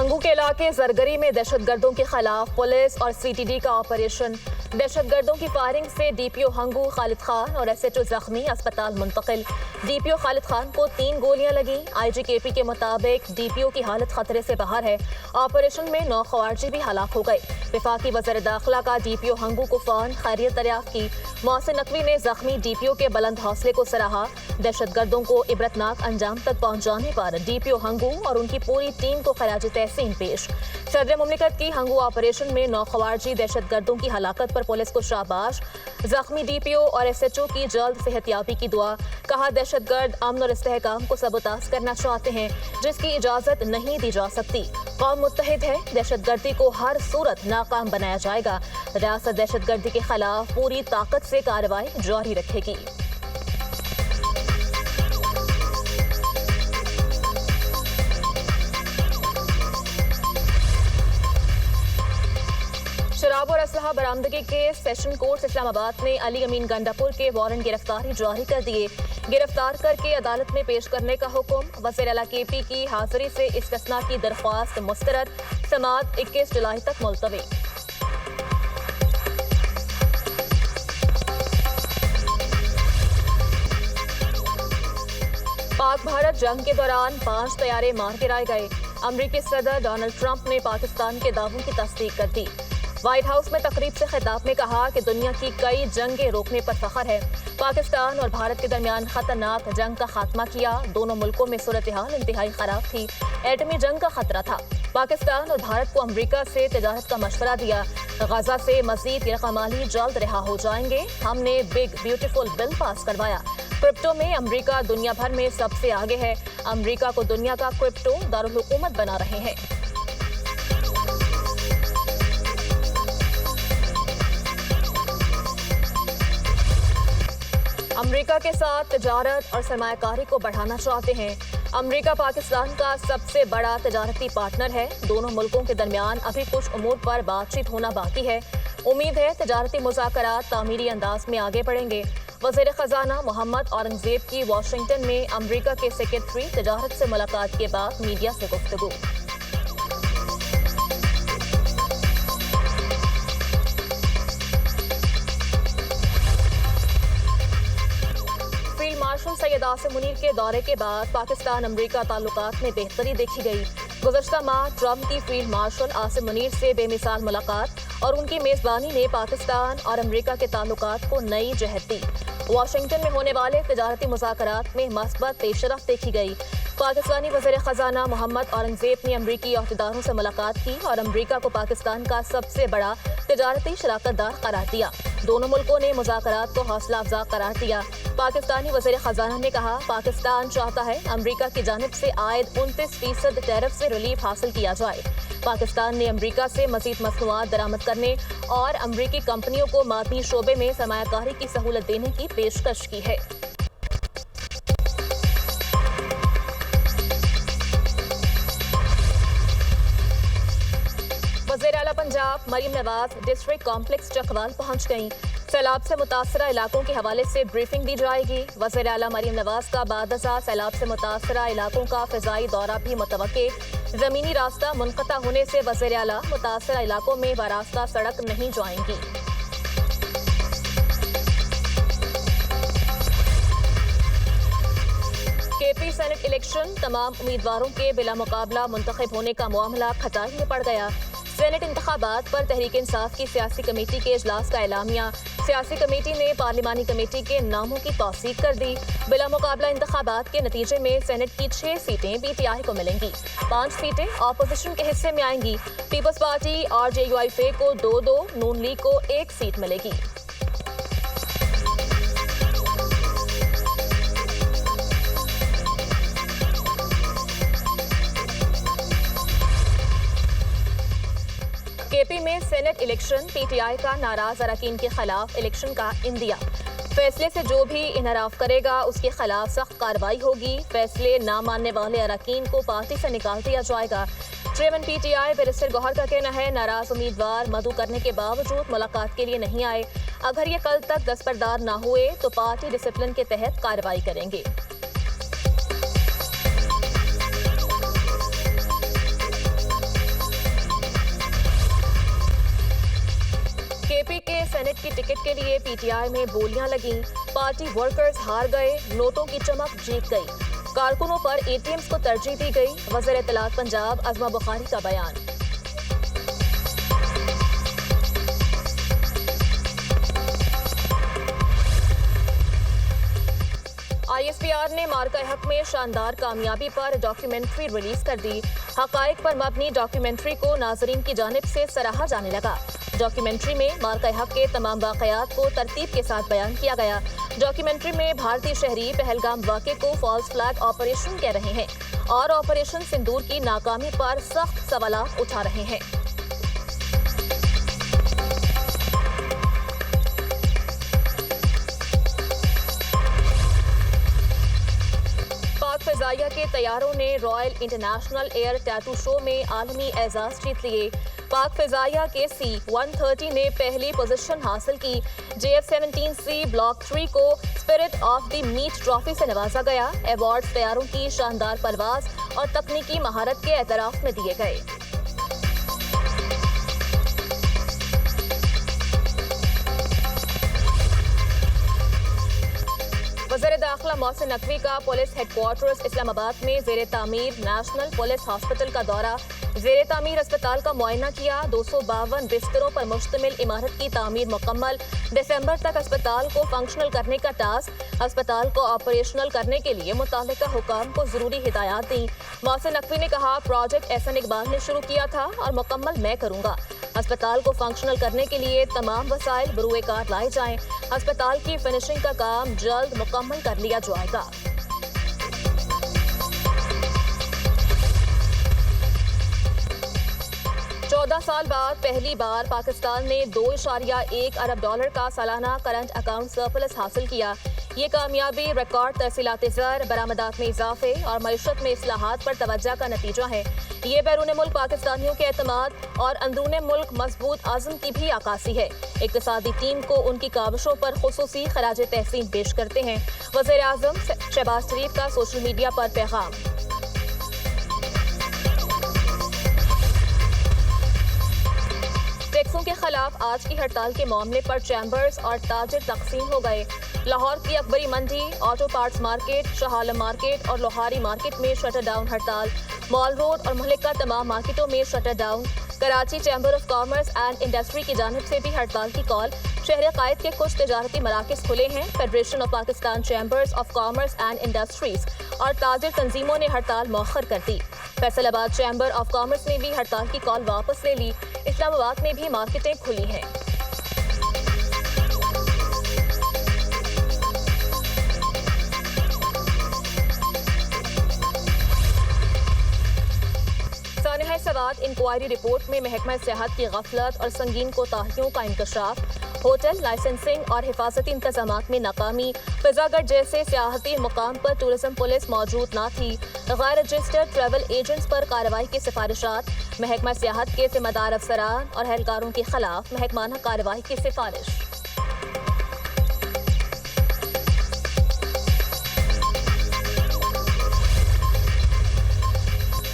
ہنگو کے علاقے زرگری میں دہشت گردوں کے خلاف پولیس اور سی ٹی ڈی کا آپریشن۔ دہشت گردوں کی فائرنگ سے ڈی پی او ہنگو خالد خان اور ایس ایچ او زخمی، اسپتال منتقل۔ ڈی پی او خالد خان کو 3 گولیاں لگیں۔ آئی جی کے پی کے مطابق ڈی پی او کی حالت خطرے سے باہر ہے۔ آپریشن میں 9 خوارجی بھی ہلاک ہو گئے۔ وفاقی وزیر داخلہ کا ڈی پی او ہنگو کو فون خیریت دریافت کی۔ محسن نقوی نے زخمی ڈی پی او کے بلند حوصلے کو سراہا۔ دہشت گردوں کو عبرتناک انجام تک پہنچانے پر ڈی پی او ہنگو اور ان کی پوری ٹیم کو خراج تحسین پیش۔ صدر مملکت کی ہنگو آپریشن میں 9 خوارجی دہشت گردوں کی ہلاکت پر پولیس کو شاباش۔ زخمی ڈی پی او اور ایس ایچ او کی جلد صحت یابی کی دعا۔ کہا دہشت گرد امن اور استحکام کو سبوتاژ کرنا چاہتے ہیں جس کی اجازت نہیں دی جا سکتی۔ قوم متحد ہے، دہشت گردی کو ہر صورت ناکام بنایا جائے گا۔ ریاست دہشت گردی کے خلاف پوری طاقت سے کارروائی جاری رکھے گی۔ شراب اور اسلحہ برآمدگی کے سیشن کورٹ اسلام آباد نے علی امین گنڈاپور کے وارنٹ گرفتاری جاری کر دیے۔ گرفتار کر کے عدالت میں پیش کرنے کا حکم۔ وزیر اعلیٰ کے پی کی حاضری سے استثناء کی درخواست مسترد۔ سماعت 21 جولائی تک ملتوی۔ پاک بھارت جنگ کے دوران 5 طیارے مار گرائے گئے۔ امریکی صدر ڈونلڈ ٹرمپ نے پاکستان کے دعووں کی تصدیق کر دی۔ وائٹ ہاؤس میں تقریب سے خطاب میں کہا کہ دنیا کی کئی جنگیں روکنے پر فخر ہے۔ پاکستان اور بھارت کے درمیان خطرناک جنگ کا خاتمہ کیا۔ دونوں ملکوں میں صورتحال انتہائی خراب تھی۔ ایٹمی جنگ کا خطرہ تھا۔ پاکستان اور بھارت کو امریکہ سے تجارت کا مشورہ دیا۔ غزہ سے مزید یرغمالی جلد رہا ہو جائیں گے۔ ہم نے بگ بیوٹیفل بل پاس کروایا۔ کرپٹو میں امریکہ دنیا بھر میں سب سے آگے ہے۔ امریکہ کو دنیا کا کرپٹو دارالحکومت بنا رہے ہیں۔ امریکہ کے ساتھ تجارت اور سرمایہ کاری کو بڑھانا چاہتے ہیں۔ امریکہ پاکستان کا سب سے بڑا تجارتی پارٹنر ہے۔ دونوں ملکوں کے درمیان ابھی کچھ امور پر بات چیت ہونا باقی ہے۔ امید ہے تجارتی مذاکرات تعمیری انداز میں آگے بڑھیں گے۔ وزیر خزانہ محمد اورنگزیب کی واشنگٹن میں امریکہ کے سیکریٹری تجارت سے ملاقات کے بعد میڈیا سے گفتگو۔ مارشل سید عاصم منیر کے دورے کے بعد پاکستان امریکہ تعلقات میں بہتری دیکھی گئی۔ گزشتہ ماہ ٹرمپ کی فیلڈ مارشل عاصم منیر سے بے مثال ملاقات اور ان کی میزبانی نے پاکستان اور امریکہ کے تعلقات کو نئی جہت دی۔ واشنگٹن میں ہونے والے تجارتی مذاکرات میں مثبت پیش رفت دیکھی گئی۔ پاکستانی وزیر خزانہ محمد اورنگزیب نے امریکی عہدیداروں سے ملاقات کی اور امریکہ کو پاکستان کا سب سے بڑا تجارتی شراکت دار قرار دیا۔ دونوں ملکوں نے مذاکرات کو حوصلہ افزا قرار دیا۔ پاکستانی وزیر خزانہ نے کہا پاکستان چاہتا ہے امریکہ کی جانب سے عائد 29% ٹیرف سے ریلیف حاصل کیا جائے۔ پاکستان نے امریکہ سے مزید مصنوعات درآمد کرنے اور امریکی کمپنیوں کو معدنی شعبے میں سرمایہ کاری کی سہولت دینے کی پیشکش کی ہے۔ وزیر اعلیٰ پنجاب مریم نواز ڈسٹرکٹ کمپلیکس چکوال پہنچ گئیں۔ سیلاب سے متاثرہ علاقوں کے حوالے سے بریفنگ دی جائے گی۔ وزیر اعلیٰ مریم نواز کا بعد ازاں سیلاب سے متاثرہ علاقوں کا فضائی دورہ بھی متوقع۔ زمینی راستہ منقطع ہونے سے وزیر اعلیٰ متاثرہ علاقوں میں براستہ سڑک نہیں جائیں گی۔ کے پی سینٹ الیکشن تمام امیدواروں کے بلا مقابلہ منتخب ہونے کا معاملہ کھٹائی میں پڑ گیا۔ سینٹ انتخابات پر تحریک انصاف کی سیاسی کمیٹی کے اجلاس کا اعلامیہ۔ سیاسی کمیٹی نے پارلیمانی کمیٹی کے ناموں کی توثیق کر دی۔ بلا مقابلہ انتخابات کے نتیجے میں سینٹ کی 6 سیٹیں پی ٹی آئی کو ملیں گی۔ 5 سیٹیں اپوزیشن کے حصے میں آئیں گی۔ پیپلز پارٹی اور جے یو آئی فے کو 2-2، نون لیگ کو 1 سیٹ ملے گی۔ کے پی میں سینٹ الیکشن پی ٹی آئی کا ناراض اراکین کے خلاف الیکشن کا اندیا۔ فیصلے سے جو بھی انحراف کرے گا اس کے خلاف سخت کارروائی ہوگی۔ فیصلے نہ ماننے والے اراکین کو پارٹی سے نکال دیا جائے گا۔ Chairman P T I barrister Gohar کا کہنا ہے ناراض امیدوار مدعو کرنے کے باوجود ملاقات کے لیے نہیں آئے۔ اگر یہ کل تک دستبردار نہ ہوئے تو پارٹی ڈسپلن کے تحت کارروائی کریں گے۔ سینٹ کی ٹکٹ کے لیے پی ٹی آئی میں بولیاں لگیں، پارٹی ورکرز ہار گئے، نوٹوں کی چمک جیت گئی، کارکنوں پر اے ٹی ایمز کو ترجیح دی گئی، وزیر اطلاعات پنجاب عظمہ بخاری کا بیان۔ آئی ایس پی آر نے مارکہ حق میں شاندار کامیابی پر ڈاکیومنٹری ریلیز کر دی۔ حقائق پر مبنی ڈاکیومنٹری کو ناظرین کی جانب سے سراہا جانے لگا۔ ڈاکیومنٹری میں مارکہ حق کے تمام واقعات کو ترتیب کے ساتھ بیان کیا گیا۔ ڈاکیومنٹری میں بھارتی شہری پہلگام واقعے کو فالس فلیگ آپریشن کہہ رہے ہیں اور آپریشن سندور کی ناکامی پر سخت سوالات اٹھا رہے ہیں۔ فضائیہ کے طیاروں نے رائل انٹرنیشنل ایئر ٹیٹو شو میں عالمی اعزاز جیت لیے۔ پاک فضائیہ کے C-130 نے پہلی پوزیشن حاصل کی۔ JF-17C بلاک 3 کو spirit of the meet trophy سے نوازا گیا۔ ایوارڈز طیاروں کی شاندار پرواز اور تکنیکی مہارت کے اعتراف میں دیے گئے۔ وزیر داخلہ محسن نقوی کا پولیس ہیڈ کوارٹرز اسلام آباد میں زیر تعمیر نیشنل پولیس ہاسپٹل کا دورہ۔ زیر تعمیر اسپتال کا معائنہ کیا۔ 252 بستروں پر مشتمل عمارت کی تعمیر مکمل۔ دسمبر تک اسپتال کو فنکشنل کرنے کا ٹاسک۔ اسپتال کو آپریشنل کرنے کے لیے متعلقہ حکام کو ضروری ہدایات دیں۔ محسن نقوی نے کہا، پروجیکٹ احسن اقبال نے شروع کیا تھا اور مکمل میں کروں گا۔ اسپتال کو فنکشنل کرنے کے لیے تمام وسائل بروئے کار لائے جائیں۔ اسپتال کی فنشنگ کا کام جلد مکمل کر لیا جائے گا۔ چودہ سال بعد پہلی بار پاکستان نے $2.1 ارب کا سالانہ کرنٹ اکاؤنٹ سرپلس حاصل کیا۔ یہ کامیابی ریکارڈ ترسیلات زر، برآمدات میں اضافے اور معیشت میں اصلاحات پر توجہ کا نتیجہ ہے۔ یہ بیرون ملک پاکستانیوں کے اعتماد اور اندرون ملک مضبوط عزم کی بھی عکاسی ہے۔ اقتصادی ٹیم کو ان کی کاوشوں پر خصوصی خراج تحسین پیش کرتے ہیں۔ وزیر اعظم شہباز شریف کا سوشل میڈیا پر پیغام۔ ٹیکسوں کے خلاف آج کی ہڑتال کے معاملے پر چیمبرز اور تاجر تقسیم ہو گئے۔ لاہور کی اکبری منڈی، auto parts market, Shah Alam market اور لوہاری مارکیٹ میں شٹر ڈاؤن ہڑتال۔ مال روڈ اور ملک کا تمام مارکیٹوں میں shutter down. Karachi chamber of commerce and industry کی جانب سے بھی ہڑتال کی کال۔ شہر قائد کے کچھ تجارتی مراکز کھلے ہیں۔ Federation of Pakistan chambers of commerce and industries اور تاجر تنظیموں نے ہڑتال مؤخر کر دی۔ فیصل آباد چیمبر آف کامرس نے بھی ہڑتال کی کال واپس لے لی۔ اسلام آباد میں بھی مارکیٹیں کھلی ہیں۔ سانحہ سوات انکوائری رپورٹ میں محکمہ صحت کی غفلت اور سنگین کوتاہیوں کا انکشاف۔ ہوٹل لائسنسنگ اور حفاظتی انتظامات میں ناکامی۔ فضا گڑھ جیسے سیاحتی مقام پر ٹورزم پولیس موجود نہ تھی۔ غیر رجسٹرڈ ٹریول ایجنٹس پر کارروائی کی سفارشات۔ محکمہ سیاحت کے ذمہ دار افسران اور اہلکاروں کے خلاف محکمانہ کارروائی کی سفارش۔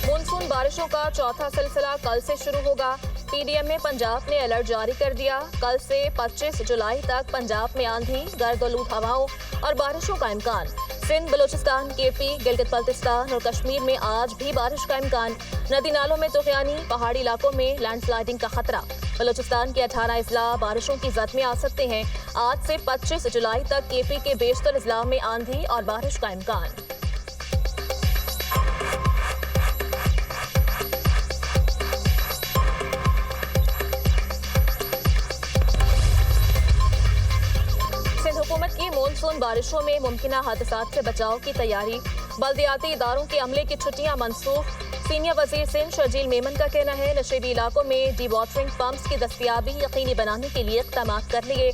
مونسون بارشوں کا چوتھا سلسلہ کل سے شروع ہوگا۔ پی ڈی ایم میں پنجاب نے الرٹ جاری کر دیا۔ کل سے 25 جولائی تک پنجاب میں آندھی، گرد آلود ہواؤں اور بارشوں کا امکان۔ سندھ، بلوچستان، کے پی، گلگت بلتستان اور کشمیر میں آج بھی بارش کا امکان۔ ندی نالوں میں طغیانی، پہاڑی علاقوں میں لینڈ سلائڈنگ کا خطرہ۔ بلوچستان کے 18 اضلاع بارشوں کی زد میں آ سکتے ہیں۔ آج سے 25 جولائی تک کے پی کے بیشتر اضلاع میں آندھی اور بارش کا امکان۔ حکومت کی مونسون بارشوں میں ممکنہ حادثات سے بچاؤ کی تیاری۔ بلدیاتی اداروں کے عملے کی چھٹیاں منسوخ۔ سینئر وزیر سندھ شرجیل میمن کا کہنا ہے، نشیبی علاقوں میں ڈی واٹرنگ پمپس کی دستیابی یقینی بنانے کے لیے اقدامات کر لیے۔